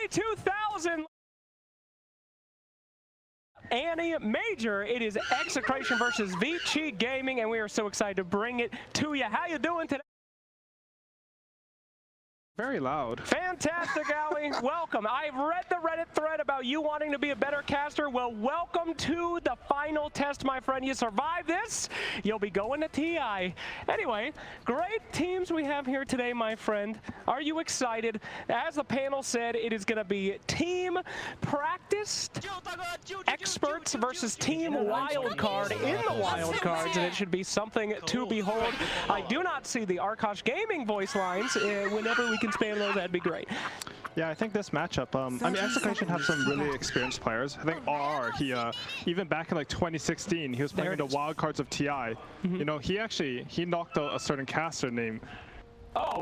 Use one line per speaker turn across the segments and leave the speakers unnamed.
2000 AniMajor. It is Execration versus Vici Gaming, and we are so excited to bring it to you. How you doing today?
Very loud.
Fantastic, Ali. Welcome. I've read the Reddit thread about you wanting to be a better caster. Well, welcome to the final test, my friend. You survive this, you'll be going to TI. Anyway, great teams we have here today, my friend. Are you excited? As the panel said, it is going to be team practiced experts versus team wildcard in the wildcards, and it should be something to behold. I do not see the Arkosh Gaming voice lines. Whenever we can spam those, that'd be great.
Yeah, I think this matchup, I mean, Execration have some really experienced players. I think RR, he, even back in like 2016, he was playing the wild cards of TI. You know, he knocked out a certain caster named,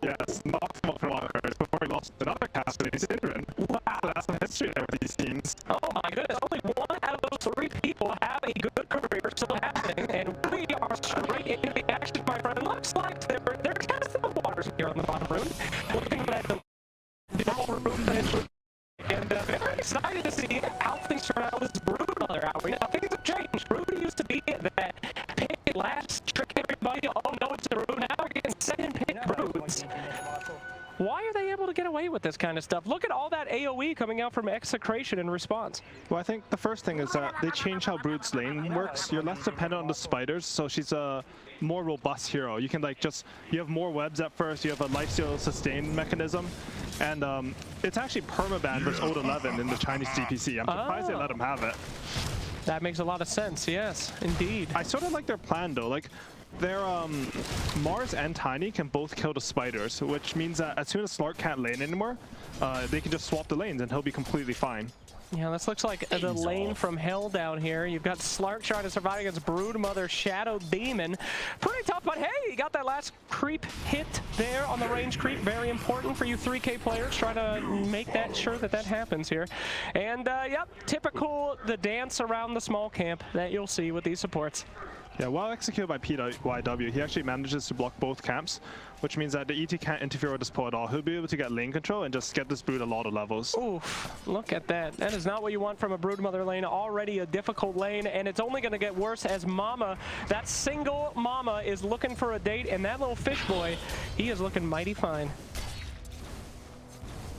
yes, knocked him off from wild cards before he lost another caster named Sidran. Wow. So that's the history there with these teams.
Oh my goodness, only one out of those three people have a good career still happening, and we are straight into the action, my friend. Looks like they're testing the waters here on the bottom room. Looking at the room, and very excited to see how things turn out with this Broodmother out. Now, things have changed. Brood used to be that pick it last, trick everybody. Oh no, it's the Brood. Now we're getting second pick Broods. Why are they able to get away with this kind of stuff? Look at all that AoE coming out from Execration in response.
Well, I think the first thing is that they changed how Brood's lane works. You're less dependent on the spiders, so she's a more robust hero. You can you have more webs at first, you have a lifesteal sustain mechanism, and it's actually permaban versus Ode 11 in the Chinese DPC. I'm surprised they let them have it.
That makes a lot of sense, yes, indeed.
I sort of like their plan though. Their Mars and Tiny can both kill the spiders, which means that as soon as Slark can't lane anymore, they can just swap the lanes and he'll be completely fine.
Yeah, this looks like the lane from hell down here. You've got Slark trying to survive against Broodmother, Shadow Demon. Pretty tough, but hey, you got that last creep hit there on the range creep. Very important for you 3K players. Try to make sure that happens here. And yep, typical the dance around the small camp that you'll see with these supports.
Yeah, while executed by PYW, he actually manages to block both camps, which means that the ET can't interfere with this pull at all. He'll be able to get lane control and just get this Brood a lot of levels.
Oof, look at that. That is not what you want from a Broodmother lane. Already a difficult lane, and it's only going to get worse as Mama, that single Mama, is looking for a date, and that little fish boy, he is looking mighty fine.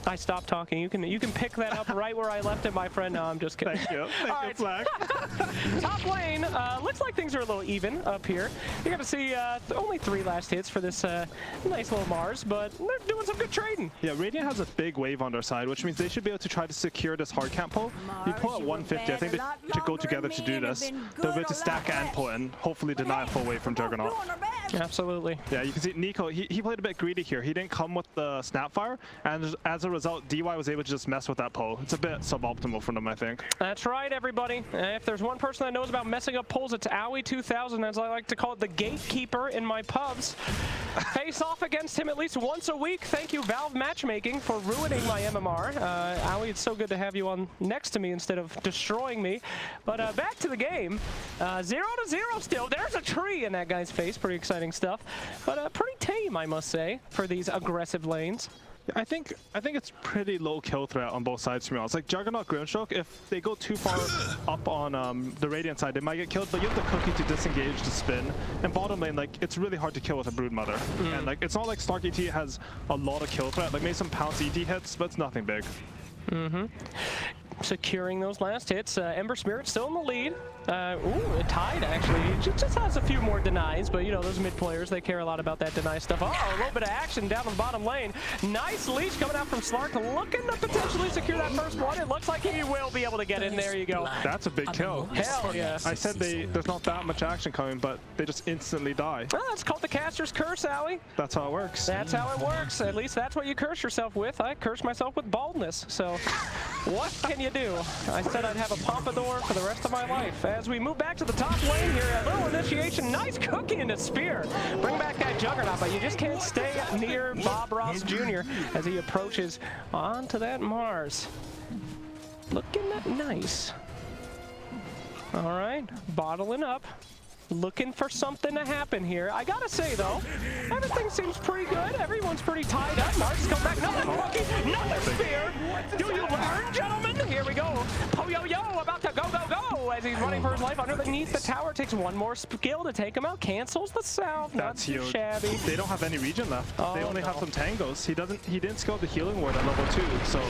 I stopped talking. You can pick that up right where I left it, my friend. No, I'm just kidding.
Thank you. Thank you, Flag.
Top lane. Looks like things are a little even up here. You're going to see only 3 last hits for this nice little Mars, but they're doing some good trading.
Yeah, Radiant has a big wave on their side, which means they should be able to try to secure this hard camp pull. You pull at 150. I think they should go together to do this. They'll be able to stack and pull and hopefully deny a full wave from Juggernaut.
Absolutely.
Yeah, you can see Nico, he played a bit greedy here. He didn't come with the Snapfire, and as a result, DY was able to just mess with that pull. It's a bit suboptimal for them, I think.
That's right, everybody. If there's one person that knows about messing up pulls, it's Owie2000, as I like to call it, the gatekeeper in my pubs. Face off against him at least once a week. Thank you, Valve Matchmaking, for ruining my MMR. Owie, it's so good to have you on next to me instead of destroying me. But back to the game. 0-0 still. There's a tree in that guy's face. Pretty exciting stuff. But pretty tame, I must say, for these aggressive lanes.
I think it's pretty low kill threat on both sides for me. It's like Juggernaut, Grimstroke, if they go too far up on the Radiant side, they might get killed, but you have the Cookie to disengage the spin. And bottom lane, it's really hard to kill with a Broodmother. And it's not like Slark ET has a lot of kill threat. Maybe some pounce ET hits, but it's nothing big.
Securing those last hits. Ember Spirit still in the lead. Ooh, it tied, actually. It just has a few more denies, but you know, those mid players, they care a lot about that deny stuff. Oh, a little bit of action down the bottom lane. Nice leash coming out from Slark, looking to potentially secure that first one. It looks like he will be able to get in. There you go.
That's a big kill.
Hell yeah.
I said there's not that much action coming, but they just instantly die.
Well, it's called the caster's curse, Owie.
That's how it works.
That's how it works. At least that's what you curse yourself with. I curse myself with baldness. So what can you do? I said I'd have a pompadour for the rest of my life. As we move back to the top lane here, a little initiation. Nice cookie into Spear. Bring back that Juggernaut, but you just can't stay near Bob Ross Jr. as he approaches onto that Mars. Looking nice. All right, bottling up. looking for something to happen here. I gotta say though, everything seems pretty good. Everyone's pretty tied up. Marks come back. Nothing lucky. Nothing spear. Do you learn, gentlemen? Here we go. Po-yo-yo about to go as he's running for his life underneath the tower. Takes one more skill to take him out. Cancels the south.
That's
not too
huge.
shabby.
They don't have any regen left.
Oh,
they only
no.
have some tangos. He didn't skill the healing ward at level 2, so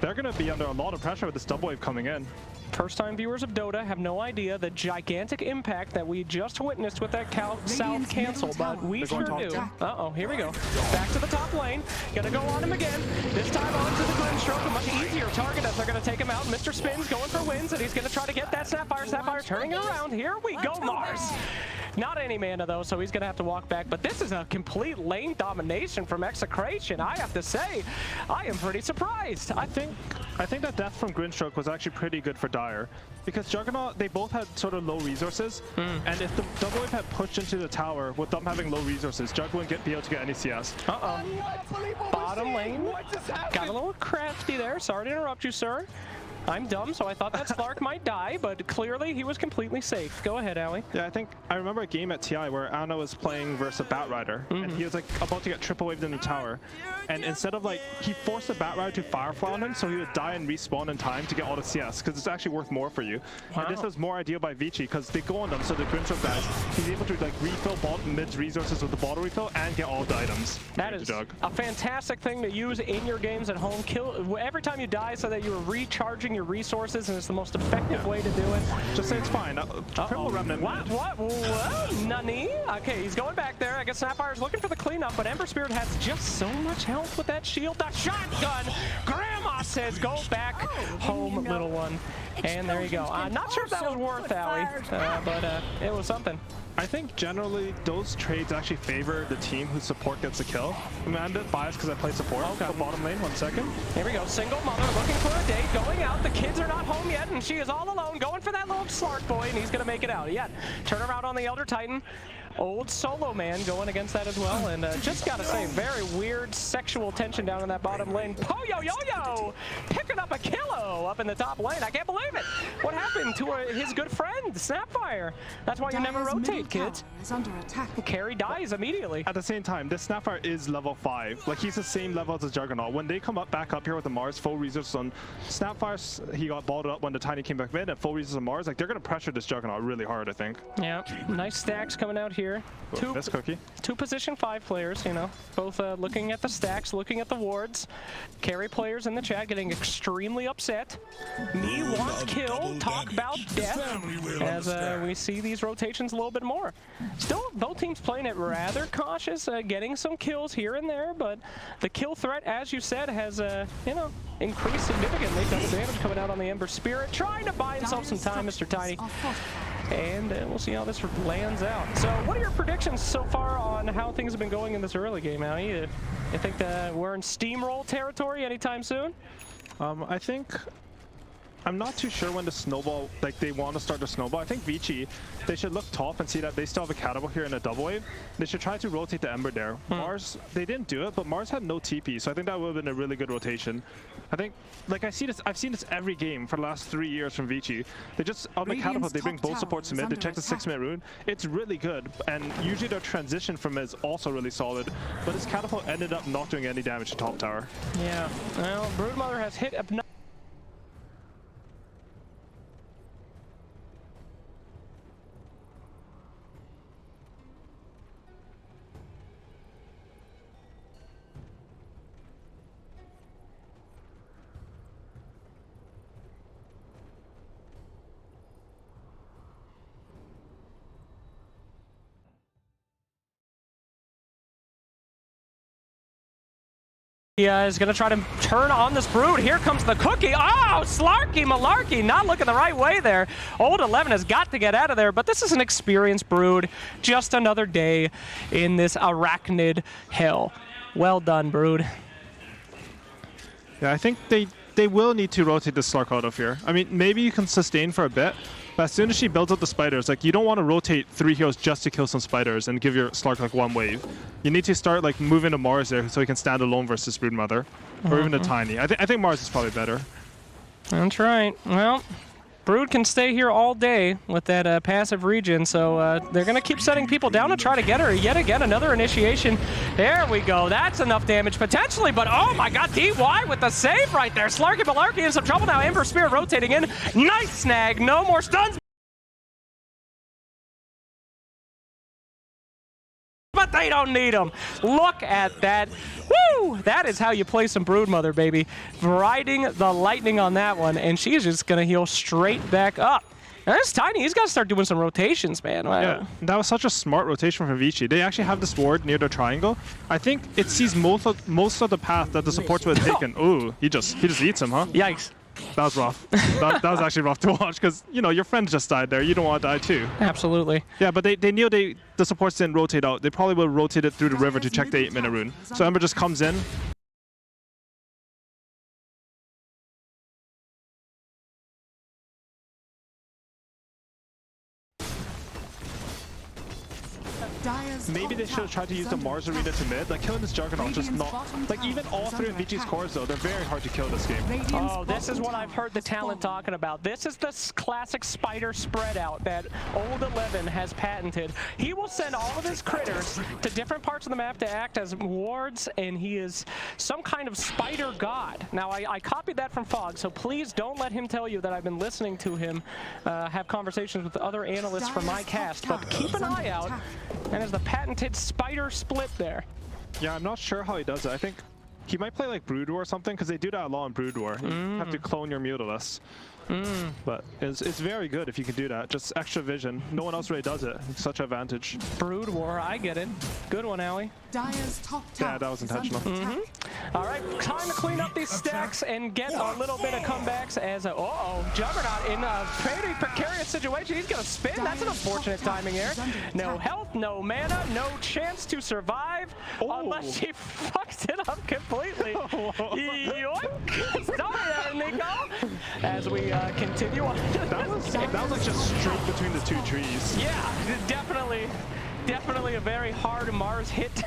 they're gonna be under a lot of pressure with this double wave coming in.
First-time viewers of Dota have no idea the gigantic impact that we just witnessed with that south cancel, but we sure do. Uh-oh, here we go. Back to the top lane. Gonna go on him again. This time onto the Grimstroke, a much easier target as they're gonna take him out. Mr. Spin's going for wins, and he's gonna try to get that Sapphire. Sapphire turning it around. Here we go, Mars. Not any mana though, so he's gonna have to walk back. But this is a complete lane domination from Execration. I have to say, I am pretty surprised.
I think that death from Grimstroke was actually pretty good for Dire, because Juggernaut, they both had sort of low resources, and if the double wave had pushed into the tower with them having low resources, Jug wouldn't be able to get any CS.
Bottom lane got a little crafty there. Sorry to interrupt you, sir. I'm dumb, so I thought that Slark might die, but clearly he was completely safe. Go ahead, Ali.
Yeah, I remember a game at TI where Anna was playing versus a Batrider, and he was like about to get triple waved in the tower, and instead of like, he forced the Batrider to Firefly on him, so he would die and respawn in time to get all the CS, because it's actually worth more for you.
Wow.
And this was more ideal by Vici, because they go on them, so the Grimstroke dies. He's able to like refill bottom mid's resources with the bottle refill and get all the items.
That is a fantastic thing to use in your games at home. Kill every time you die so that you're recharging your resources, and it's the most effective way to do it.
Just say it's fine. Triple remnant.
What? Nani? Okay, he's going back there. I guess Sapphire's looking for the cleanup, but Ember Spirit has just so much health with that shield. The shotgun! Grandma says go back home, little one. And there you go. I'm not sure if that was worth, Ali, but it was something.
I think generally those trades actually favor the team whose support gets a kill. I mean, I'm a bit biased because I play support.
Okay.
The bottom lane, 1 second.
Here we go. Single mother looking for a date, going out. The kids are not home yet, and she is all alone, going for that little Slark boy, and he's going to make it out. Yet, turn around on the Elder Titan. Old solo man going against that as well, and just gotta say, very weird sexual tension down in that bottom lane. Po-yo-yo-yo! Picking up a kilo up in the top lane. I can't believe it! What happened to his good friend, Snapfire? That's why you never rotate, kids. Carry dies immediately.
At the same time, this Snapfire is level 5. Like, he's the same level as the Juggernaut. When they come back up here with the Mars, full resources on Snapfire, he got balled up when the Tiny came back mid, and full resources on Mars. Like, they're gonna pressure this Juggernaut really hard, I think.
Yeah, nice stacks coming out here. Two position 5 players, you know, both looking at the stacks, looking at the wards. Carry players in the chat getting extremely upset. Me wants kill, talk about death, as we see these rotations a little bit more. Still, both teams playing it rather cautious, getting some kills here and there, but the kill threat, as you said, has, you know, increased significantly. Double damage coming out on the Ember Spirit, trying to buy himself some time, Mr. Tiny. And we'll see how this lands out. So what are your predictions so far on how things have been going in this early game, Ali? You think that we're in steamroll territory anytime soon?
I think I'm not too sure when the snowball, like they want to start the snowball. I think Vici, they should look top and see that they still have a catapult here in a double wave. They should try to rotate the Ember there. Mars, they didn't do it, but Mars had no TP, so I think that would have been a really good rotation. I think, like I've seen this every game for the last 3 years from Vici. They just, on the catapult, they bring both supports to mid, they check the 6-minute rune. It's really good, and usually their transition from mid is also really solid, but this catapult ended up not doing any damage to top tower.
Yeah, well, Broodmother has hit up. He is going to try to turn on this Brood. Here comes the cookie. Oh, Slarky Malarkey, not looking the right way there. Old 11 has got to get out of there, but this is an experienced Brood. Just another day in this arachnid hell. Well done, Brood.
Yeah, I think they will need to rotate the Slark out of here. I mean, maybe you can sustain for a bit, but as soon as she builds up the spiders, like, you don't want to rotate 3 heroes just to kill some spiders and give your Slark like 1 wave. You need to start like moving to Mars there so he can stand alone versus Broodmother, or even a Tiny. I think Mars is probably better.
That's right. Well, Brood can stay here all day with that passive regen, so they're going to keep setting people down to try to get her. Yet again, another initiation. There we go. That's enough damage potentially, but oh my god, DY with the save right there. Slarky Balarky in some trouble now. Ember Spear rotating in. Nice snag. No more stuns. But they don't need them. Look at that. Woo! That is how you play some Broodmother, baby. Riding the lightning on that one, and she's just going to heal straight back up. Now, that's Tiny. He's got to start doing some rotations, man. Wow.
Yeah, that was such a smart rotation from Vici. They actually have this ward near the triangle. I think it sees most of the path that the supports would have taken. Ooh, he just eats him, huh?
Yikes.
That was rough. that was actually rough to watch because, you know, your friend just died there. You don't want to die too.
Absolutely.
Yeah, but they knew the supports didn't rotate out. They probably would have rotated through the river to check the 8-minute rune. So Ember just comes in. Maybe they should have tried to use the Mars Arena to mid. Like, killing this Juggernaut just not... Like, even all three of Vici's cores, though, they're very hard to kill this game.
Oh, this is what I've heard the talent talking about. This is the classic spider spread out that Old 11 has patented. He will send all of his critters to different parts of the map to act as wards, and he is some kind of spider god. Now, I copied that from Fog, so please don't let him tell you that I've been listening to him have conversations with other analysts from my cast, but keep an eye out. And there's the patented spider split there.
Yeah, I'm not sure how he does it. I think he might play like Brood War or something, because they do that a lot in Brood War. You have to clone your Mutalisk. But it's very good if you can do that. Just extra vision. No one else really does it. It's such an advantage.
Brood War, I get it. Good one, Allie.
Yeah, that was intentional.
All right, time to clean up these stacks and get a little bit of comebacks as a, Juggernaut in a pretty precarious situation. He's going to spin. That's an unfortunate timing there. No health, no mana, no chance to survive unless he fucks it up completely. Yoink! Sorry there, Nico. As we continue on.
That was like just straight between the two trees.
Yeah, definitely a very hard Mars hit.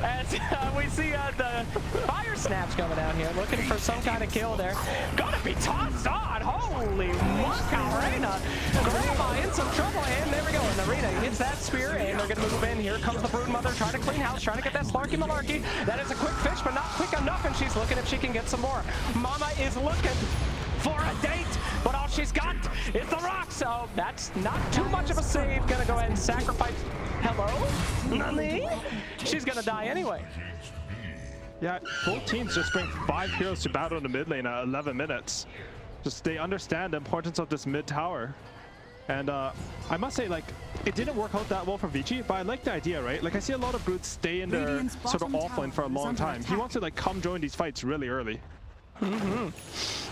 As we see the fire snaps coming out here, looking for some kind of kill there. Gonna be tossed on. Holy Macarena. Grandma in some trouble, and there we go. And the Arena hits that spear, and they're gonna move in. Here comes the Broodmother trying to clean house, trying to get that Slarky Malarky. That is a quick fish, but not quick enough, and she's looking if she can get some more. Mama is looking for a date, but all she's got is the rock, so that's not too much of a save. Gonna go ahead and sacrifice. Hello? Nani? She's gonna die anyway.
Yeah, both teams just bring 5 heroes to battle in the mid lane at 11 minutes. Just they understand the importance of this mid tower. And I must say, like, it didn't work out that well for Vici, but I like the idea, right? Like, I see a lot of brutes stay in their sort of offlane for a long time. He wants to, like, come join these fights really early.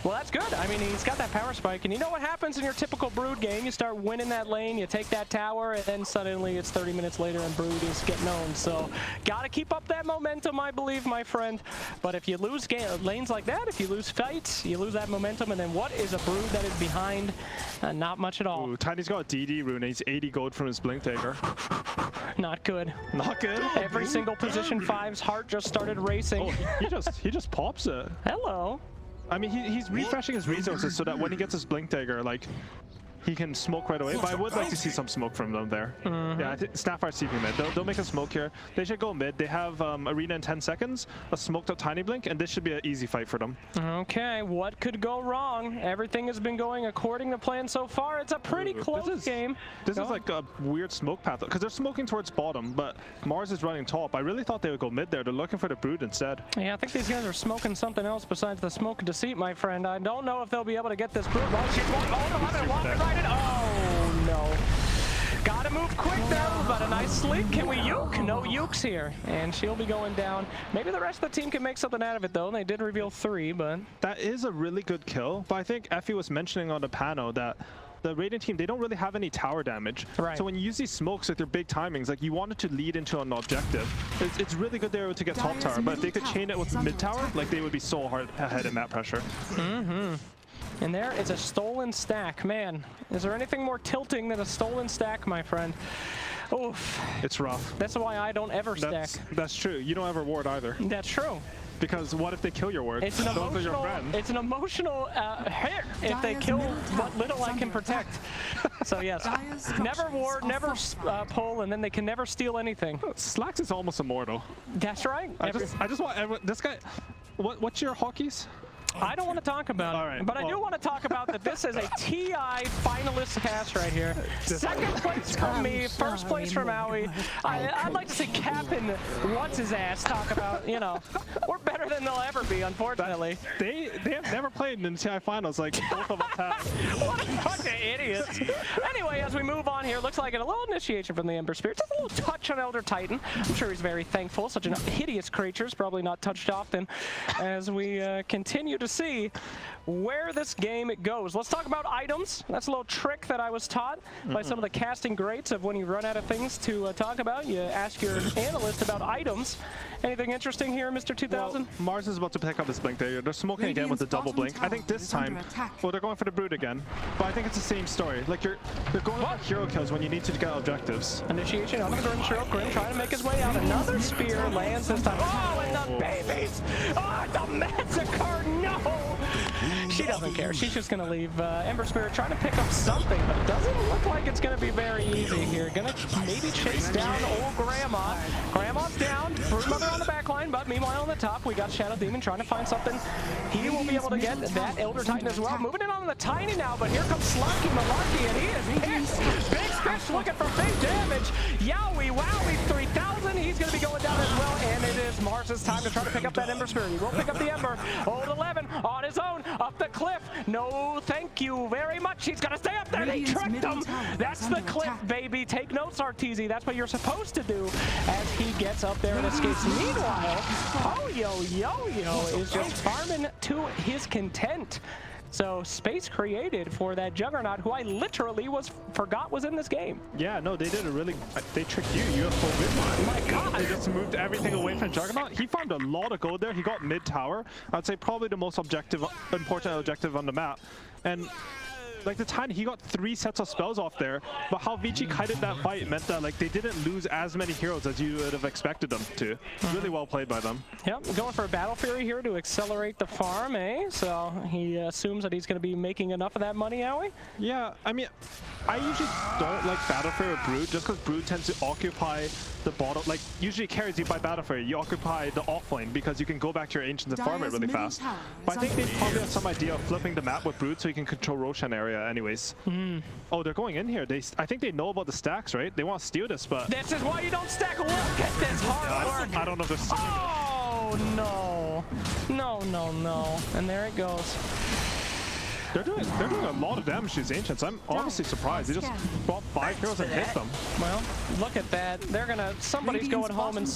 Well, that's good. I mean, he's got that power spike, and you know what happens in your typical Brood game? You start winning that lane, you take that tower, and then suddenly it's 30 minutes later and Brood is getting owned. So, gotta keep up that momentum, I believe, my friend. But if you lose lanes like that, if you lose fights, you lose that momentum, and then what is a Brood that is behind? Not much at all.
Ooh, Tiny's got a DD rune, and he's 80 gold from his Blink Taker.
Not good.
Not good?
Every single position 5's heart just started racing.
Oh, he just pops it.
Hello.
I mean, he's refreshing his resources so that when he gets his Blink Dagger, like, he can smoke right away, but I would like to see some smoke from them there. Yeah, I think Snapfire's CP mid. They'll make a smoke here. They should go mid. They have Arena in 10 seconds, a smoked up Tiny Blink, and this should be an easy fight for them.
Okay, what could go wrong? Everything has been going according to plan so far. It's a pretty close game.
This is like a weird smoke path, because they're smoking towards bottom, but Mars is running top. I really thought they would go mid there. They're looking for the Brood instead.
Yeah, I think these guys are smoking something else besides the smoke of deceit, my friend. I don't know if they'll be able to get this Brood. Oh, no. Gotta move quick though, but a nice sleep. Can we uke? No ukes here, and she'll be going down. Maybe the rest of the team can make something out of it though. They did reveal 3, but...
That is a really good kill, but I think Effie was mentioning on the panel that the Radiant team, they don't really have any tower damage.
Right.
So when you use these smokes with your big timings, like you want it to lead into an objective. It's really good there to get top tower, but if they could chain it with mid tower, like they would be so hard ahead in map pressure.
And there is a stolen stack. Man, is there anything more tilting than a stolen stack, my friend? Oof.
It's rough.
That's why I don't ever stack.
That's true. You don't ever ward either.
That's true.
Because what if they kill your ward?
It's an
Those are your
emotional.
friends.
It's an emotional hit if they kill what little I can protect. So yes, never ward, never pull, and then they can never steal anything.
Slacks is almost immortal.
That's right.
I just want everyone. This guy. What's your hockeys?
I don't want to talk about it, but I do want to talk about that this is a TI finalist cast right here. Second place from me, first place from Aoi. I'd like to see Cap and what's-his-ass talk about, you know, we're better than they'll ever be, unfortunately.
They have never played in the TI finals like both of us have.
What a bunch of idiots. Anyway, as we move on here, looks like a little initiation from the Ember Spirit. Just a little touch on Elder Titan. I'm sure he's very thankful. Such a hideous creature is probably not touched often as we continue to see where this game goes. Let's talk about items. That's a little trick that I was taught by some of the casting greats of when you run out of things to talk about. You ask your analyst about items. Anything interesting here, Mr. 2000?
Well, Mars is about to pick up his blink there. They're smoking again with the double blink. I think this time, well, they're going for the brood again. But I think it's the same story. Like you're going for hero kills when you need to get objectives.
Initiation on the Grim Shield. Grim trying to make his way out. Another spear lands this time. Oh, and the babies! Oh, the Massacre! No! She doesn't care. She's just going to leave. Ember Spirit trying to pick up something, but it doesn't look like it's going to be very easy here. Going to maybe chase down old Grandma. Grandma's down. Broodmother on the back line, but meanwhile on the top, we got Shadow Demon trying to find something. He will be able to get that Elder Titan as well. Moving in on the Tiny now, but here comes Slunky Malarkey, and he is pissed. Big Fish looking for big damage. Yowie, wowie, 3000. He's going to be going down as well, and it is Mars's time to try to pick up that Ember Spirit. He will pick up the Ember. Old 11 on his own, up the cliff. No, thank you very much. He's going to stay up there. They tricked him. That's the cliff, baby. Take notes, Arteezy. That's what you're supposed to do as he gets up there and escapes. Meanwhile, Yo-Yo is just farming to his content. So space created for that Juggernaut, who I literally forgot was in this game.
Yeah, no, they did a really. They tricked you. You have full mid.
Oh my God!
They just moved everything away from Juggernaut. He farmed a lot of gold there. He got mid tower. I'd say probably the most important objective on the map. And like the Tiny, he got 3 sets of spells off there, but how Vici kited that fight meant that like they didn't lose as many heroes as you would have expected them to. Really well played by them. Yep,
going for a Battle Fury here to accelerate the farm, eh? So he assumes that he's going to be making enough of that money, Aoi?
Yeah, I mean, I usually don't like Battle Fury or Brood just because Brood tends to occupy the bottom. Like usually carries you by Battle Fury, you occupy the off lane because you can go back to your Ancients and farm it really fast. But I think they probably have some idea of flipping the map with Brood so you can control Roshan area anyways. Oh, they're going in here. I think they know about the stacks, right? They want to steal this, but
this is why you don't stack. Look at this hard work.
I don't know if they're stealing.
Oh no. And there it goes.
They're doing a lot of damage to these Ancients. I'm honestly surprised. They just brought 5 heroes and hit them.
Well, look at that. They're gonna, somebody's going home and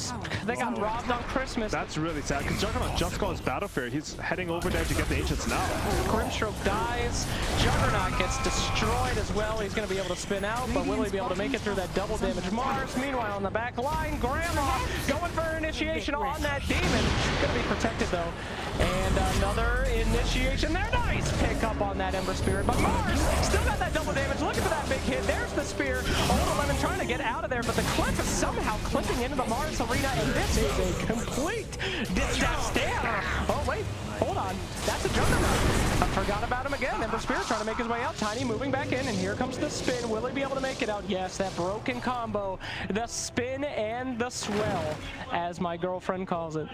they got robbed on Christmas.
That's really sad because Juggernaut just got his Battle Fury. He's heading over there to get the Ancients now.
Grimstroke dies. Juggernaut gets destroyed as well. He's gonna be able to spin out, but will he be able to make it through that double damage Mars? Meanwhile, on the back line, Grandma going for initiation on that demon. Gonna be protected though. And another initiation there. Nice pick up on that Ember Spirit, but Mars still got that double damage. Looking for that big hit. There's the spear. Old 11 trying to get out of there, but the cliff is somehow clipping into the Mars arena, and this is a complete disaster. Oh wait, hold on. That's a Juggernaut. I forgot about him again. Ember Spirit trying to make his way out. Tiny moving back in, and here comes the spin. Will he be able to make it out? Yes, that broken combo. The spin and the swell, as my girlfriend calls it.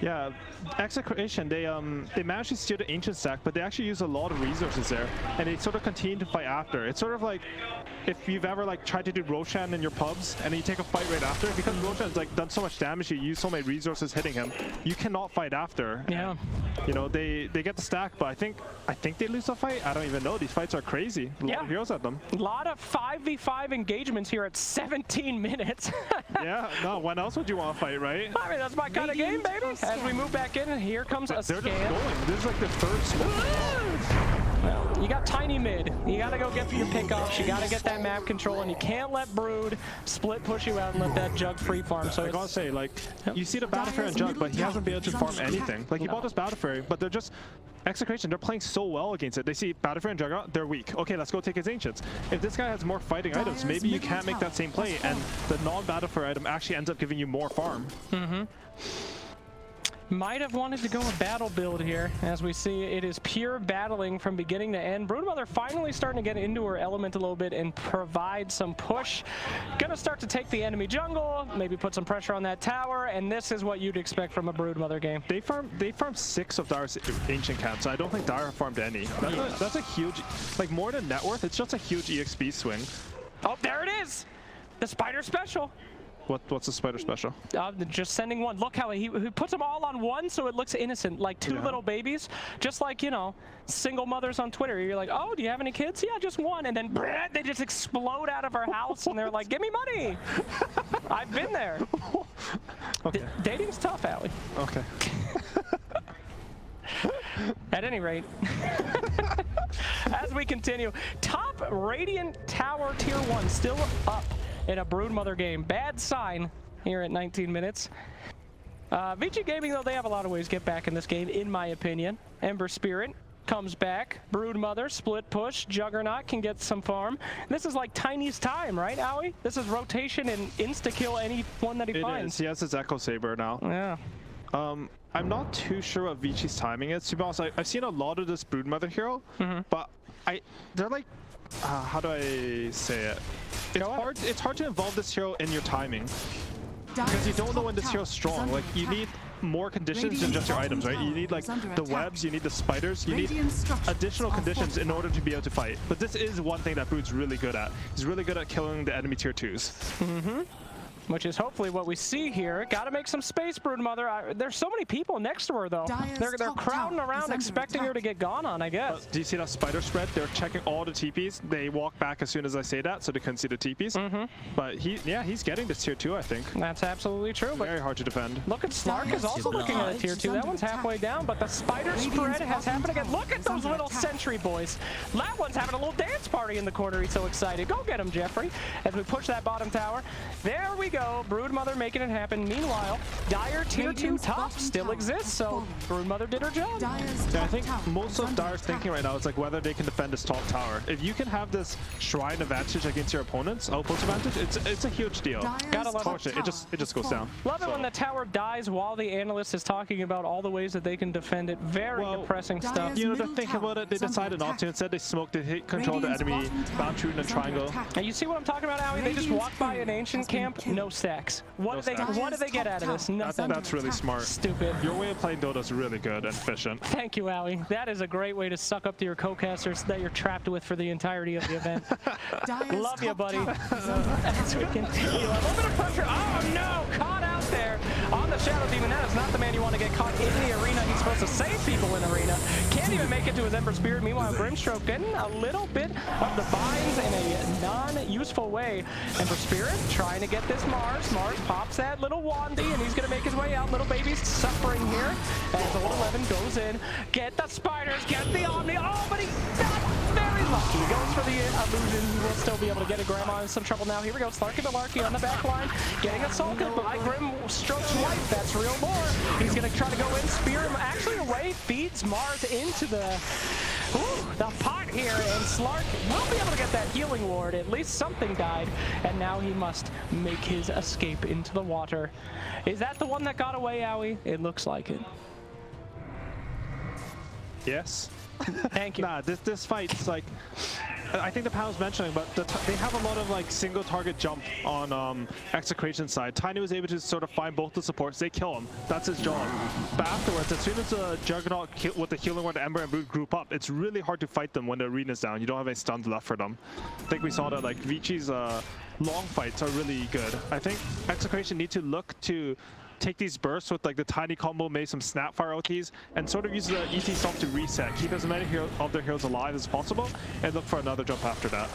Yeah, Execration, they managed to steal the Ancient stack, but they actually use a lot of resources there, and they sort of continue to fight after. It's sort of like if you've ever like tried to do Roshan in your pubs, and then you take a fight right after, because Roshan's like done so much damage, you use so many resources hitting him, you cannot fight after.
Yeah.
You know, they get the stack, but I think they lose the fight. I don't even know. These fights are crazy. A lot of heroes at them.
A lot of 5v5 engagements here at 17 minutes.
Yeah, no, when else would you want to fight, right?
I mean, that's my kind of game, baby. As we move back in, and here comes a scan.
They're just going. This is like the third smoke.
Well, you got Tiny mid. You got to go get your pickoffs. You got to get that map control, and you can't let Brood split push you out and let that Jug free farm. So
I gotta say, like, you see the Battle Fury and Jug, but he hasn't been able to farm anything. Like, he bought this Battle Fury, but they're just Execration. They're playing so well against it. They see Battle Fury and Jug, they're weak. Okay, let's go take his Ancients. If this guy has more fighting items, maybe you can't make that same play, and the non-Battle Fury item actually ends up giving you more farm.
Might have wanted to go a battle build here. As we see, it is pure battling from beginning to end. Broodmother finally starting to get into her element a little bit and provide some push. Gonna start to take the enemy jungle, maybe put some pressure on that tower, and this is what you'd expect from a Broodmother game.
They farmed 6 of Dire's ancient camps. I don't think Dire farmed any. That's a huge, like more than net worth, it's just a huge EXP swing.
Oh, there it is! The spider special.
What's the spider special?
Just sending one. Look how he puts them all on one so it looks innocent, like two little babies. Just like, you know, single mothers on Twitter. You're like, oh, do you have any kids? Yeah, just one. And then they just explode out of her house and they're like, give me money. I've been there.
Okay.
Dating's tough, Allie.
Okay.
At any rate, as we continue, top Radiant Tower Tier 1 still up in a Broodmother game. Bad sign here at 19 minutes. Vici Gaming, though, they have a lot of ways to get back in this game, in my opinion. Ember Spirit comes back. Broodmother, split push. Juggernaut can get some farm. This is like Tiny's time, right, Owie? This is rotation and insta-kill anyone that he finds.
It is. He has his Echo Saber now.
Yeah.
I'm not too sure what Vici's timing is. To be honest, I've seen a lot of this Broodmother hero, but they're like, how do I say it? It's hard to involve this hero in your timing because you don't know when this hero's strong. Like you need more conditions than just your items, right? You need like the webs, you need the spiders, you need additional conditions in order to be able to fight. But this is one thing that Brood's really good at. He's really good at killing the enemy tier 2s.
Which is hopefully what we see here. Gotta make some space, Broodmother. There's so many people next to her, though. They're crowding around expecting her to get gone on, I guess.
Do you see that spider spread? They're checking all the TPs. They walk back as soon as I say that, so they couldn't see the TPs. But he's getting this tier 2, I think.
That's absolutely true. But
very hard to defend.
Look at Slark is also looking at a tier 2. That one's halfway down, but the spider spread has happened again. Look at those little sentry boys. That one's having a little dance party in the corner. He's so excited. Go get him, Jeffrey. As we push that bottom tower. There we go. Broodmother making it happen. Meanwhile, Dire tier 2 top still exists, so Broodmother did her job.
Yeah, I think most of Dire's thinking right now is like whether they can defend this top tower. If you can have this shrine advantage against your opponent's outpost advantage, it's a huge deal.
Gotta love
it. It just goes down.
Love it when the tower dies while the analyst is talking about all the ways that they can defend it. Very depressing stuff.
You know, they're thinking about it. They decided not to. Instead, they smoked. They hit control the enemy boundary and triangle.
And you see what I'm talking about, Owie? They just walk by an ancient camp, no stacks. What do they get out of this? Nothing.
That's really smart.
Stupid.
Your way of playing Dota is really good and efficient.
Thank you, Owie. That is a great way to suck up to your co-casters that you're trapped with for the entirety of the event. Love you, buddy. As we continue. A little bit of pressure. Oh, no! Caught out there on the Shadow Demon. That is not the man you want to get caught in the arena. He's supposed to save people in arena. Can't even make it to his Ember Spirit. Meanwhile, Grimstroke getting a little bit of the binds in a non-useful way. Ember Spirit trying to get this Mars. Mars pops that little Wandy, and he's going to make his way out. Little baby's suffering here as the little 11 goes in. Get the spiders, get the Omni. Oh, but he got very lucky. He goes for the illusion. He will still be able to get a Grandma in some trouble now. Here we go. Slarky Malarkey on the back line, getting assaulted by Grimstroke's wife. That's real more. He's going to try to go in, spear him actually away, feeds Mars into the pot here, and Slark will be able to get that healing ward. At least something died, and now he must make his escape into the water. Is that the one that got away, Owie? It looks like it.
Yes.
Thank you.
Nah, this fight's like, I think the panel's mentioning, but they have a lot of like single target jump on Execration side. Tiny was able to sort of find both the supports. They kill him. That's his job. But afterwards, as soon as the Juggernaut with the healing ward, Ember and Brood group up, it's really hard to fight them when the arena's down. You don't have any stuns left for them. I think we saw that like Vici's long fights are really good. I think Execration need to look to take these bursts with like the Tiny combo, maybe some Snapfire OTs, and sort of use the ET Stomp to reset. Keep as many of their heroes alive as possible, and look for another jump after that.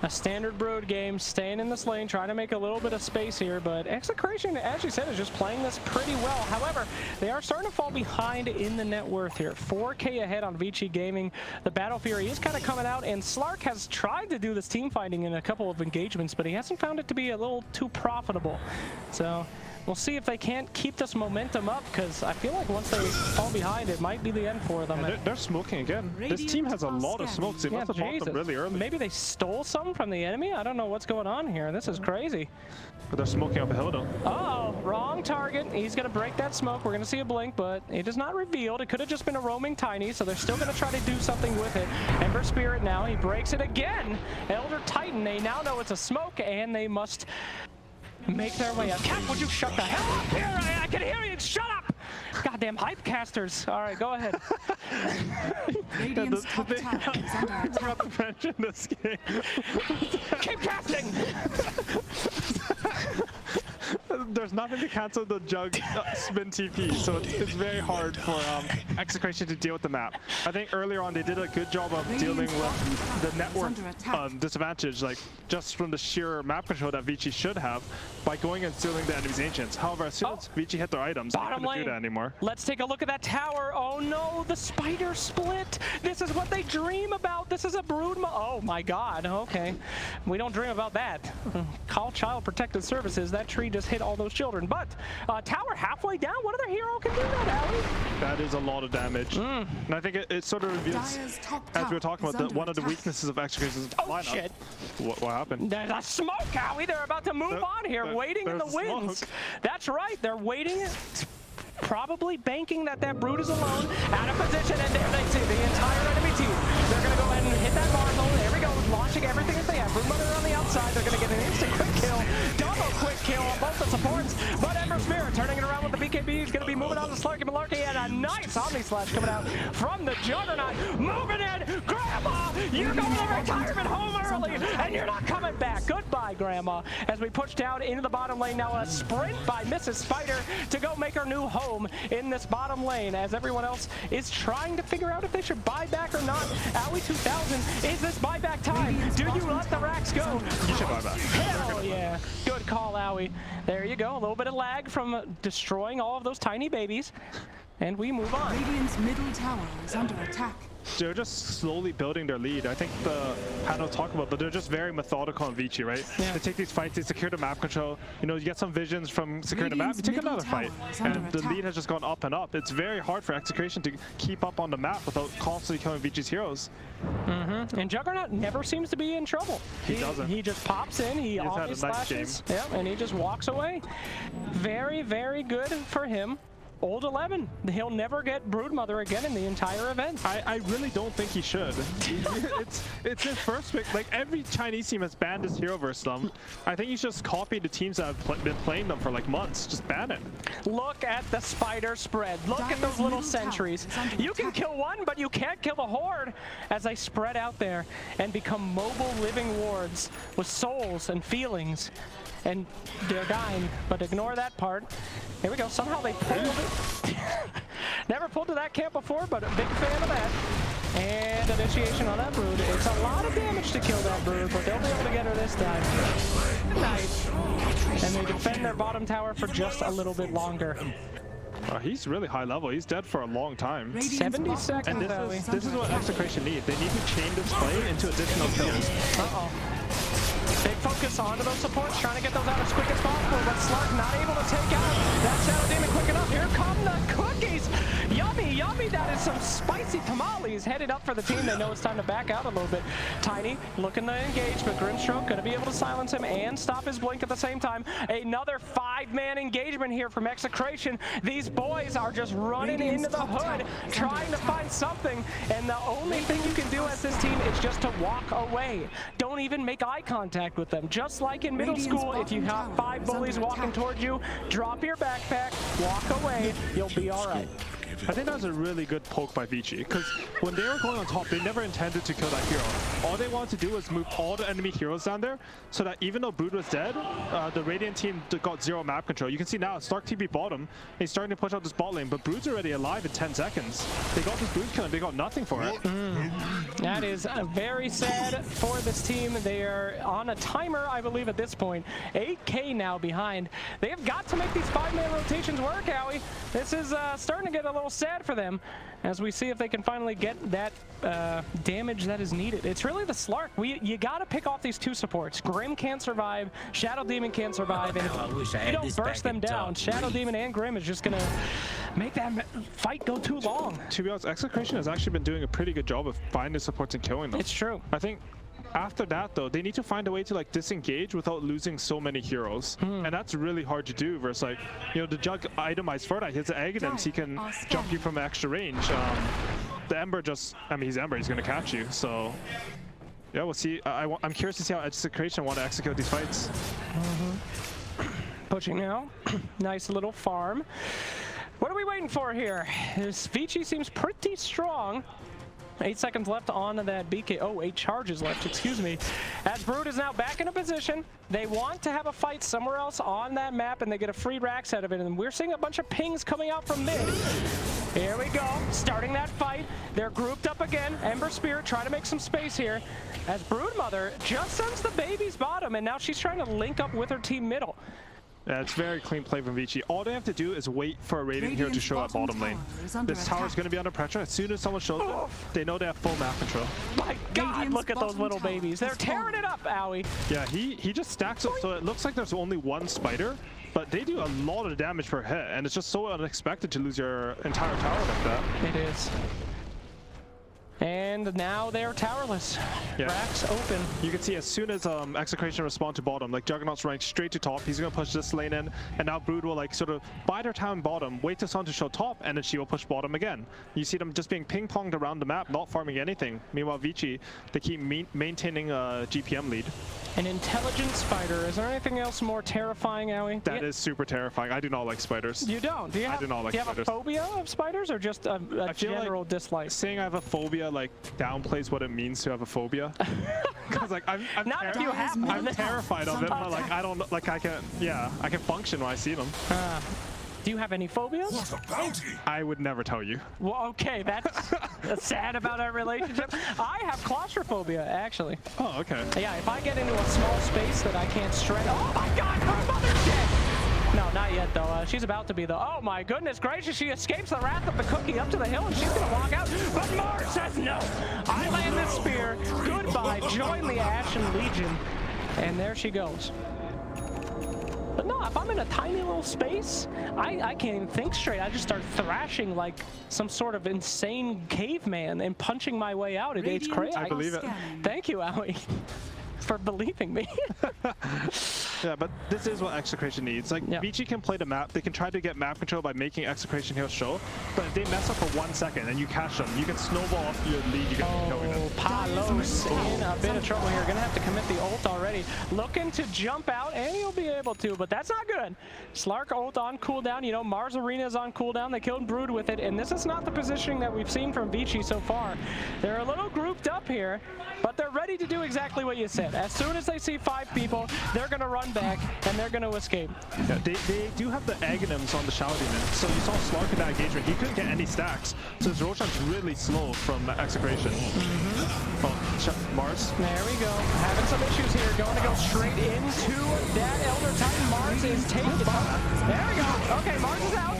A standard Brood game, staying in this lane, trying to make a little bit of space here, but Execration, as you said, is just playing this pretty well. However, they are starting to fall behind in the net worth here. 4K ahead on Vici Gaming. The Battle Fury is kind of coming out, and Slark has tried to do this team fighting in a couple of engagements, but he hasn't found it to be a little too profitable. So We'll see if they can't keep this momentum up, because I feel like once they fall behind, it might be the end for them.
They're smoking again. This team has a lot of smokes. They must have bought them really early.
Maybe they stole some from the enemy? I don't know what's going on here. This is crazy.
But they're smoking up a hill, though.
Uh-oh, wrong target. He's going to break that smoke. We're going to see a blink, but it is not revealed. It could have just been a roaming Tiny, so they're still going to try to do something with it. Ember Spirit now. He breaks it again. Elder Titan, they now know it's a smoke, and they must make their way up. Cap, would you shut the hell up here? I can hear you. Shut up! Goddamn hype casters. All right, go ahead.
Radiant's top tower is under attack.
The French in this game.
Keep casting!
There's nothing to cancel the jug spin TP, so it's very hard for Execration to deal with the map. I think earlier on they did a good job of dealing with the network disadvantage, like just from the sheer map control that Vici should have by going and stealing the enemy's ancients. However, as soon as Vici hit their items, they couldn't do that anymore.
Let's take a look at that tower. Oh no, the spider split. This is what they dream about. This is a brood. Oh my god. Okay, we don't dream about that. Call Child Protective Services. That tree just hit all those children. But tower halfway down. What other hero can do that, Ali?
That is a lot of damage. And I think it sort of reveals, as we were talking about, one of the weaknesses of Execution's lineup.
Shit.
What happened?
There's a smoke, Ali. They're about to move on here, waiting in the winds. That's right. They're waiting. Probably banking that brood is alone, out of position, and there they see the entire enemy team. They're going to go ahead and hit that marble. There we go, launching everything that they have. Broodmother on the outside. They're going to get an instant quick kill, double quick kill on both the supports. But Ember Spirit turning it around with the BKB. He's going to be moving on to Slarky Malarkey, and a nice Omni Slash coming out from the Juggernaut. Moving in, Grandma, you're going to retirement home early, and you're not coming back. Goodbye, Grandma. As we push down into the bottom lane now, a sprint by Mrs. Spider to go make her new home in this bottom lane, as everyone else is trying to figure out if they should buy back or not. Owie 2000, is this buyback time? Do you let the racks go?
You should buy back.
Hell yeah. Good call, Owie. There you go. A little bit of lag from destroying all of those tiny babies. And we move on.
Radiant's middle tower is under attack.
They're just slowly building their lead. I think the panel talk about, but they're just very methodical on Vici, right? Yeah. They take these fights, they secure the map control. You know, you get some visions from securing the map, you take another fight, and the lead has just gone up and up. It's very hard for Execration to keep up on the map without constantly killing Vici's heroes.
And Juggernaut never seems to be in trouble.
He doesn't.
He just pops in, he always slashes, and he just walks away. Very, very good for him. Old 11. He'll never get Broodmother again in the entire event.
I really don't think he should. it's his first pick. Like, every Chinese team has banned this hero versus them. I think he's just copied the teams that have been playing them for like months. Just ban it.
Look at the spider spread. Look at those little sentries. You can kill one, but you can't kill the horde as they spread out there and become mobile living wards with souls and feelings. And they're dying, but ignore that part. Here we go. Somehow they pulled it. Never pulled to that camp before, but a big fan of that. And initiation on that brood. It's a lot of damage to kill that brood, but they'll be able to get her this time. Nice. And they defend their bottom tower for just a little bit longer.
He's really high level. He's dead for a long time.
70 seconds,
and this is what Execration need. They need to chain this play into additional kills.
Uh-oh. Big focus onto those supports, trying to get those out as quick as possible, but Slark not able to take out that Shadow Demon quick enough. Here come the cookies. Yummy, yummy. That is some spicy tamales headed up for the team. They know it's time to back out a little bit. Tiny looking to engage, but Grimstroke going to be able to silence him and stop his blink at the same time. Another 5-man engagement here from Execration. These boys are just running into the hood, trying to find something, and the only thing you can do as this team is just to walk away. Don't even make eye contact with them. Just like in middle school, if you have 5 bullies walking towards you, drop your backpack, walk away, you'll be all right.
I think that was a really good poke by Vici, because when they were going on top, they never intended to kill that hero. All they wanted to do was move all the enemy heroes down there, so that even though Brood was dead, the Radiant team got 0 map control. You can see now, Stark TP bottom, he's starting to push out this bot lane, but Brood's already alive in 10 seconds. They got this Brood kill and they got nothing for it.
That is very sad for this team. They are on a timer, I believe, at this point. 8K now behind. They have got to make these 5-man rotations work, Howie. This is starting to get a little little sad for them as we see if they can finally get that damage that is needed. It's really the Slark. You got to pick off these two supports. Grim can't survive, Shadow Demon can't survive, and if you don't burst them down, Shadow Demon and Grim is just going to make that fight go too long.
To be honest, Execration has actually been doing a pretty good job of finding supports and killing them.
It's true.
I think after that, though, they need to find a way to like disengage without losing so many heroes, and that's really hard to do. Versus like, you know, the Jug itemized for that. He has the Aghanim's, he can jump you from extra range. The Ember just, I mean, he's Ember, he's gonna catch you. So yeah, we'll see. I'm curious to see how Execration want to execute these fights.
Pushing now, nice little farm. What are we waiting for here? This Vici seems pretty strong. 8 seconds left on that BK. Oh, 8 charges left, excuse me. As Brood is now back in a position, they want to have a fight somewhere else on that map, and they get a free Rax out of it. And we're seeing a bunch of pings coming out from mid. Here we go, starting that fight. They're grouped up again. Ember Spirit trying to make some space here. As Broodmother just sends the babies bottom, and now she's trying to link up with her team middle.
Yeah, it's very clean play from Vici. All they have to do is wait for a Radiant hero to show up bottom lane. This tower is going to be under pressure. As soon as someone shows up, they know they have full map control.
My God, look at those little babies. They're tearing it up, Owie.
Yeah, he just stacks up, so it looks like there's only one spider, but they do a lot of damage per hit, and it's just so unexpected to lose your entire tower like that.
It is. And now they're towerless.
Yeah.
Racks open.
You can see as soon as Execration respond to bottom, like Juggernaut's running straight to top, he's going to push this lane in, and now Brood will like sort of bide her time bottom, wait till Sun to show top, and then she will push bottom again. You see them just being ping-ponged around the map, not farming anything. Meanwhile, Vici, they keep maintaining a GPM lead.
An intelligent spider. Is there anything else more terrifying, Owie?
That is super terrifying. I do not like spiders.
You don't? Do you have,
I do not like
do you have
spiders.
a phobia of spiders, or just a general
like
dislike?
Saying I have a phobia like downplays what it means to have a phobia. Because like I'm terrified of it, but like I don't like I can function when I see them.
Do you have any phobias?
What a bounty!
I would never tell you.
Well, okay, that's sad about our relationship. I have claustrophobia, actually.
Oh, okay.
Yeah, if I get into a small space that I can't stretch. Oh my God, her mother's dead! No, not yet though. She's about to be though. Oh my goodness gracious, she escapes the wrath of the cookie up to the hill, and she's gonna walk out. But Mars says no. I land this spear. Goodbye. Join the Ashen Legion. And there she goes. But no, if I'm in a tiny little space, I can't even think straight. I just start thrashing like some sort of insane caveman and punching my way out. It's crazy.
I believe it.
Thank you, Owie, for believing me.
Yeah, but this is what Execration needs. Like,
yeah.
Vici can play the map. They can try to get map control by making Execration heroes show. But if they mess up for 1 second and you catch them, you can snowball off your lead. You can kill them.
Palos in a bit of trouble here. Gonna have to commit the ult already. Looking to jump out, and he'll be able to, but that's not good. Slark ult on cooldown. You know, Mars Arena is on cooldown. They killed Brood with it, and this is not the positioning that we've seen from Vici so far. They're a little grouped up here, but they're ready to do exactly what you said. As soon as they see 5 people, they're gonna run back, and they're gonna escape.
Yeah, they do have the Aghanims on the Shadow Demon, so you saw Slark in that engagement. He couldn't get any stacks, so his Roshan's really slow from Execration. Oh, Mars.
There we go. Having some issues here. Going to go straight into that Elder Titan. Mars is taken. There we go. Okay, Mars is out.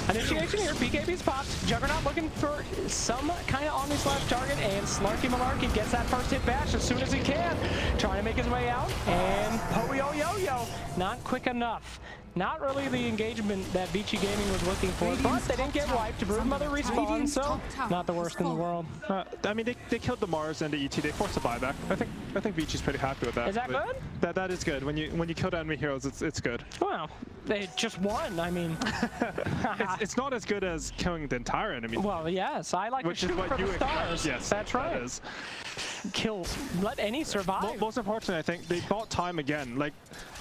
Initiation here. BKB's popped. Juggernaut looking for some kind of Omni-slash target, and Slarky Malarkey gets that first hit bash as soon as he can. Trying to make his way out, and Yo-Yo-Yo. Not quick enough. Not really the engagement that Vici Gaming was looking for, but they didn't get wiped. Broodmother respawned, so not the worst in the world.
I mean, they killed the Mars and the ET. They forced a buyback. I think Vici's pretty happy with that.
Is that good?
That is good. When you kill the enemy heroes, it's good.
Well, they just won. I mean,
it's not as good as killing the entire enemy.
Well, yes, I like to shoot for the stars.
Yes,
that's right.
That is.
Kill, let any survive.
Most importantly, I think they bought time again. Like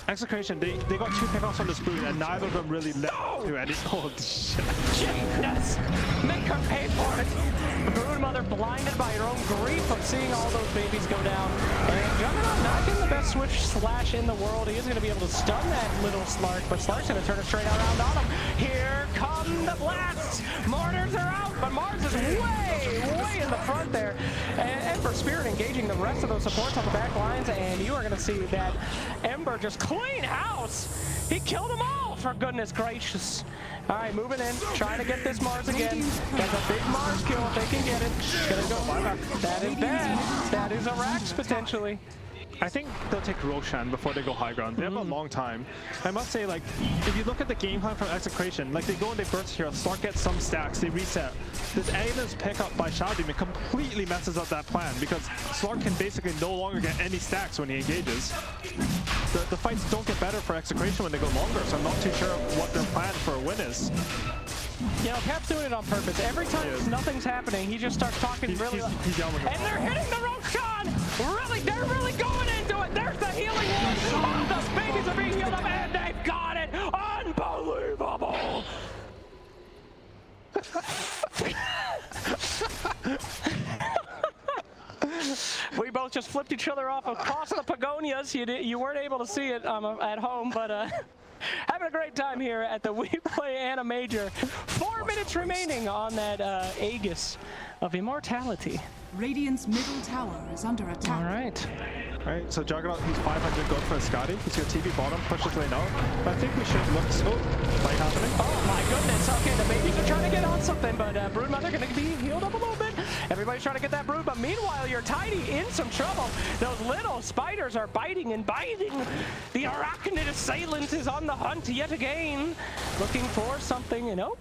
Execration, they got 2 pickoffs on the spoon, and neither of them really led to any. Oh shit!
Yes, make her pay for it. Broodmother blinded by her own grief of seeing all those babies go down. And Juggernaut not getting the best switch slash in the world. He is going to be able to stun that little Slark, but Slark's going to turn it straight around on him. Here come the blasts. Mortars are out, but Mars is way in the front there. And Ember Spirit engaging the rest of those supports on the back lines, and you are going to see that Ember just clean house. He killed them all, for goodness gracious. All right, moving in, trying to get this Mars again. That's a big Mars kill if they can get it. Gonna go. That is bad. That is a Rax potentially.
I think they'll take Roshan before they go high ground. They have a long time. I must say, like, if you look at the game plan from Execration, like they go and they burst here, Slark gets some stacks, they reset. This Agnes pickup by Shadow Demon completely messes up that plan because Slark can basically no longer get any stacks when he engages. The fights don't get better for Execration when they go longer, so I'm not too sure what their plan for a win is.
You know, Cap's doing it on purpose. Every time nothing's happening, he just starts talking
He's yelling.
And they're hitting the Roshan! Really, they're really going into it! There's the healing one! Oh, the babies are being healed up, and they've got it! Unbelievable! We both just flipped each other off across the Pagonias. You weren't able to see it at home, but having a great time here at the WePlay AniMajor. 4 minutes remaining on that Aegis of Immortality.
Radiant's middle tower is under attack.
All right.
Right, so Juggernaut, he's 500 gold for a Scotty. He's got TV bottom, pushes lane out. But I think we should look. Oh, fight happening.
Oh my goodness. Okay, the babies are trying to get on something, but Broodmother going to be healed up a little bit. Everybody's trying to get that brood, but meanwhile, you're Tiny in some trouble. Those little spiders are biting and biting. The arachnid assailant is on the hunt yet again, looking for something, you know,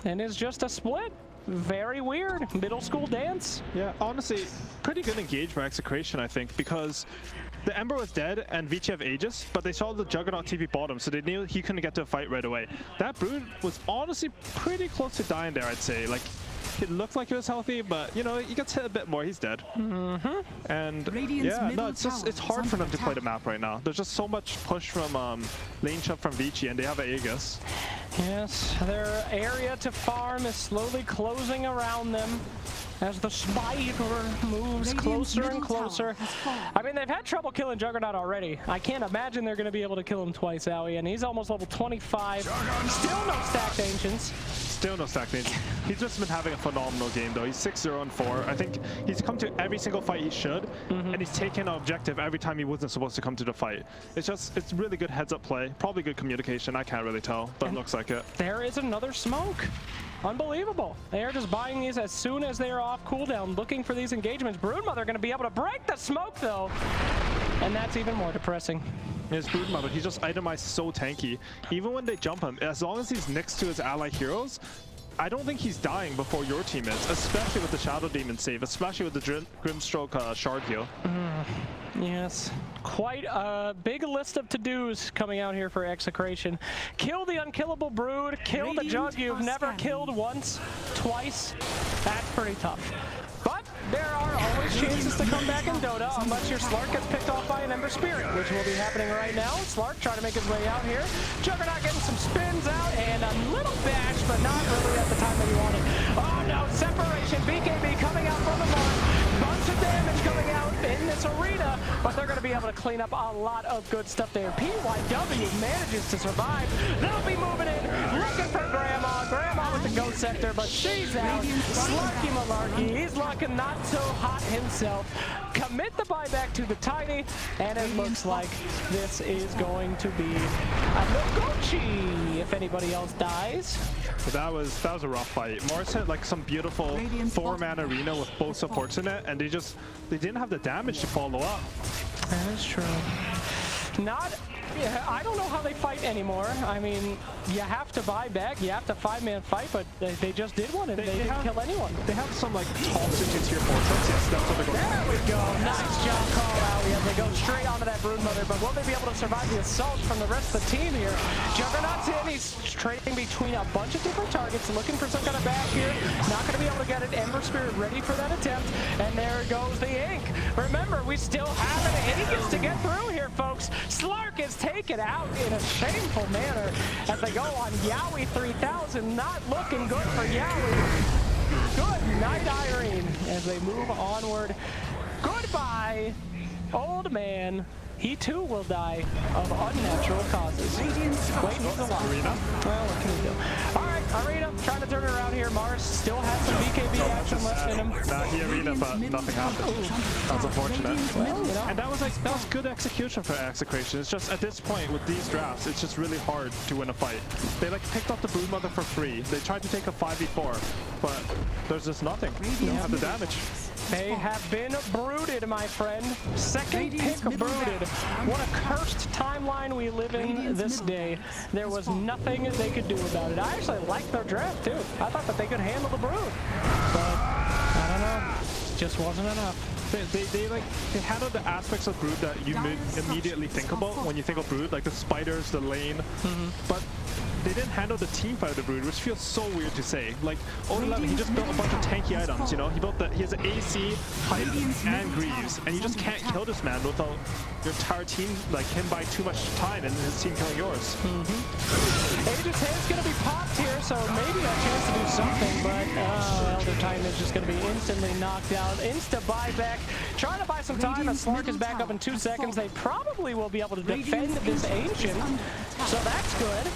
and it's just a split. Very weird. Middle school dance.
Yeah, honestly, pretty good engage by Execration, I think, because the Ember was dead and Vici have Aegis, but they saw the Juggernaut TP bottom, so they knew he couldn't get to a fight right away. That Brood was honestly pretty close to dying there, I'd say. Like, it looked like he was healthy, but, you know, he gets hit a bit more, he's dead. And, yeah, no, it's hard for them to play the map right now. There's just so much push from lane shove from Vici, and they have an Aegis.
Yes, their area to farm is slowly closing around them as the spider moves closer and closer. I mean, they've had trouble killing Juggernaut already. I can't imagine they're going to be able to kill him twice, Owie, and he's almost level 25. Still no stacked Ancients.
Still no stack needs. He's just been having a phenomenal game though. He's 6-0-4. I think he's come to every single fight he should, and he's taken an objective every time he wasn't supposed to come to the fight. It's really good heads up play, probably good communication. I can't really tell, but it looks like it.
There is another smoke. Unbelievable. They are just buying these as soon as they are off cooldown, looking for these engagements. Broodmother going to be able to break the smoke though, and that's even more depressing.
His Broodmother, he's just itemized so tanky. Even when they jump him, as long as he's next to his ally heroes, I don't think he's dying before your team is, especially with the Shadow Demon save, especially with the Grimstroke shard heal.
Yes, quite a big list of to-dos coming out here for Execration. Kill the unkillable Brood, kill the Jug you've never killed once, twice. That's pretty tough. But there are always chances to come back in Dota, unless your Slark gets picked off by an Ember Spirit, which will be happening right now. Slark trying to make his way out here. Juggernaut getting some spins out, and a little bash, but not really at the time that he wanted. Oh no, separation. BKB coming out from the mark. Bunch of damage coming out in this arena, but they're going to be able to clean up a lot of good stuff there. PYW manages to survive. They'll be moving in, looking for Grandma. Grandma with the Ghost Scepter, but she's out. Slarky Malarkey, he's looking not so hot himself. Commit the buyback to the Tiny, and it looks like this is going to be a no-gochi if anybody else dies.
That was a rough fight. Morris hit like some beautiful 4-man arena with both supports in it, and they didn't have the damage to follow up.
That is true. I don't know how they fight anymore. I mean, you have to buy back, you have to 5-man fight, but they just did one and they didn't kill anyone. They have some like toxic in tier 4 sets. Yes, that's what they're going. There we go. Nice job call out. As they go straight onto that Broodmother, but will they be able to survive the assault from the rest of the team here? Juggernaut's in. He's trading between a bunch of different targets, looking for some kind of bash here. Not going to be able to get an Ember Spirit ready for that attempt. And there goes the ink. Remember, we still have an Aegis to get through here, folks. Slark is taken out in a shameful manner as they go on Yowie 3000. Not looking good for Yowie. Good night, Irene, as they move onward. Goodbye, old man. he too will die of unnatural causes. Wait, what's the line?
Arena?
Well, what can he do? All right, Arena trying to turn it around here. Mars still has some BKB action left in him.
Nah, he Arena, but nothing happened. That was unfortunate.
Well, you know.
And that was good execution for Execration. It's just at this point with these drafts, it's just really hard to win a fight. They like picked up the Broodmother for free. They tried to take a 5v4, but there's just nothing. They don't have the damage.
They have been brooded, my friend. Second pick brooded. What a cursed timeline we live in this day. There was nothing they could do about it. I actually liked their draft too. I thought that they could handle the brood, but I don't know. Just wasn't enough.
They handled the aspects of Brood that you immediately think about when you think of Brood, like the spiders, the lane, but they didn't handle the team fight of the Brood, which feels so weird to say. Like, 0-11, he just built a bunch of tanky items, you know? He has AC, Hype, and Greaves, and you just can't kill this man without your entire team, like, him buying too much time and his team killing yours.
Aegis Hand's gonna be popped here, so maybe a chance to do something, but Elder Titan is just gonna be instantly knocked out. Insta buyback, trying to buy some time, and Slark is back up in 2 seconds. They probably will be able to defend this Ancient, so that's good.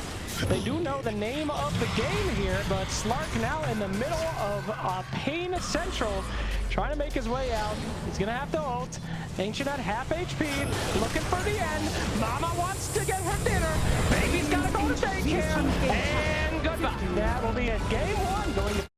They do know the name of the game here, but Slark now in the middle of Pain Central, trying to make his way out. He's gonna have to ult. Ancient at half HP, looking for the end. Mama wants to get her dinner. Baby's gotta go to daycare, and goodbye. That will be it. Game 1 going to